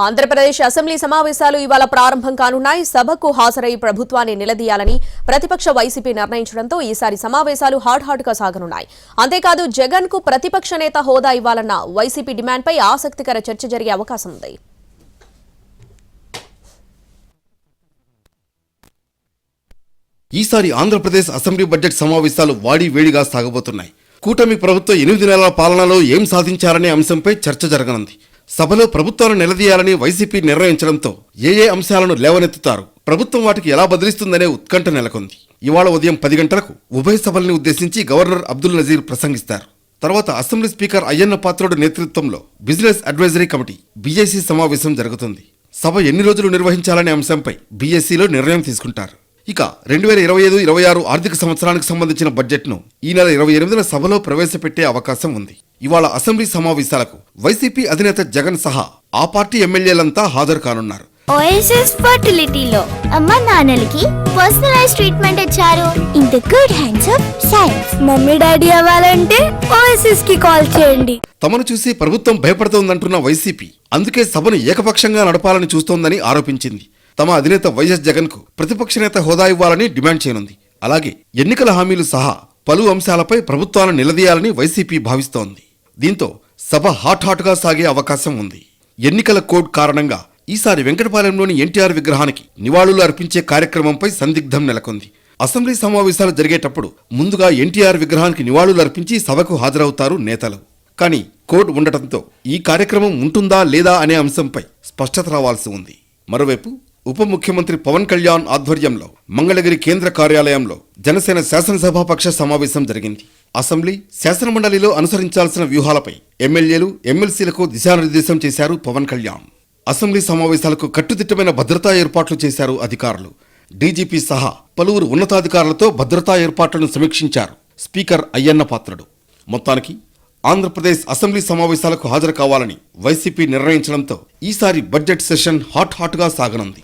Andhra Pradesh assembly సమావేశాలు ఇవాళ ప్రారంభం కానున్నాయి. సభకు హాజరై ప్రభుత్వాన్ని నిలదీయాలని ప్రతిపక్ష వైసీపీ నిర్ణయించడంతో ఈసారి సమావేశాలు హాట్ గా సాగనున్నాయి. అంతేకాదు జగన్ కు ప్రతిపక్ష నేత హోదా ఇవ్వాలన్న వైసీపీ డిమాండ్పై ఆసక్తికర చర్చ జరిగే అవకాశం ఉంది. ఈసారి ఆంధ్రప్రదేశ్ అసెంబ్లీ బడ్జెట్ సమావేశాలు వేడిగా సాగబోతున్నాయి. కూటమి ప్రభుత్వం 8 నెలల పాలనలో ఏం సాధించారనే అంశంపై చర్చ జరగనుంది. సభలో ప్రభుత్వాన్ని నిలదీయాలని వైసీపీ నిర్ణయించడంతో ఏ అంశాలను లేవనెత్తుతారు, ప్రభుత్వం వాటికి ఎలా బదిలిస్తుందనే ఉత్కంఠ నెలకొంది. ఇవాళ ఉదయం 10 గంటలకు ఉభయ సభల్ని ఉద్దేశించి గవర్నర్ అబ్దుల్ నజీర్ ప్రసంగిస్తారు. తర్వాత అసెంబ్లీ స్పీకర్ అయ్యన్న పాత్రుడు నేతృత్వంలో బిజినెస్ అడ్వైజరీ కమిటీ బీఏసీ సమావేశం జరుగుతుంది. సభ ఎన్ని రోజులు నిర్వహించాలనే అంశంపై బీఏసీలో నిర్ణయం తీసుకుంటారు. ఇక 2025-26 ఆర్థిక సంవత్సరానికి సంబంధించిన బడ్జెట్ను ఈ నెల 28న సభలో ప్రవేశపెట్టే అవకాశం ఉంది. ఇవాళ అసెంబ్లీ సమావేశాలకు వైసీపీ అధినేత జగన్ సహా ఆ పార్టీ ఎమ్మెల్యేలంతా హాజరు కానున్నారు. ఓఎస్ఎస్ ఫర్టిలిటీలో అమ్మ నాన్నలకి పర్సనలైజ్ ట్రీట్మెంట్ ఇచ్చారు. In the good hands of science. Mummy daddy అవ్వాలంటే ఓఎస్ఎస్ కి కాల్ చేయండి. తమను చూసి ప్రభుత్వం భయపడుతోందంటున్న వైసీపీ అందుకే సభను ఏకపక్షంగా నడపాలని చూస్తోందని ఆరోపించింది. తమ అధినేత వైఎస్ జగన్ కు ప్రతిపక్ష నేత హోదా ఇవ్వాలని డిమాండ్ చేయనుంది. అలాగే ఎన్నికల హామీలు సహా పలు అంశాలపై ప్రభుత్వాన్ని నిలదీయాలని వైసీపీ భావిస్తోంది. దీంతో సభ హాట్ గా సాగే అవకాశం ఉంది. ఎన్నికల కోడ్ కారణంగా ఈసారి వెంకటపాలెంలోని ఎన్టీఆర్ విగ్రహానికి నివాళులు అర్పించే కార్యక్రమంపై సందిగ్ధం నెలకొంది. అసెంబ్లీ సమావేశాలు జరిగేటప్పుడు ముందుగా ఎన్టీఆర్ విగ్రహానికి నివాళులు అర్పించి సభకు హాజరవుతారు నేతలు. కానీ కోడ్ ఉండటంతో ఈ కార్యక్రమం ఉంటుందా లేదా అనే అంశంపై స్పష్టత రావాల్సి ఉంది. మరోవైపు ఉప ముఖ్యమంత్రి పవన్ కళ్యాణ్ ఆధ్వర్యంలో మంగళగిరి కేంద్ర కార్యాలయంలో జనసేన శాసనసభాపక్ష సమావేశం జరిగింది. అసెంబ్లీ, శాసనమండలిలో అనుసరించాల్సిన వ్యూహాలపై ఎమ్మెల్యేలు, ఎమ్మెల్సీలకు దిశానిర్దేశం చేశారు పవన్ కళ్యాణ్. అసెంబ్లీ సమావేశాలకు కట్టుదిట్టమైన భద్రతా ఏర్పాట్లు చేశారు అధికారులు. డీజీపీ సహా పలువురు ఉన్నతాధికారులతో భద్రతా ఏర్పాట్లను సమీక్షించారు స్పీకర్ అయ్యన్న పాత్రుడు. మొత్తానికి ఆంధ్రప్రదేశ్ అసెంబ్లీ సమావేశాలకు హాజరు కావాలని వైసీపీ నిర్ణయించడంతో ఈసారి బడ్జెట్ సెషన్ హాట్ గా సాగనుంది.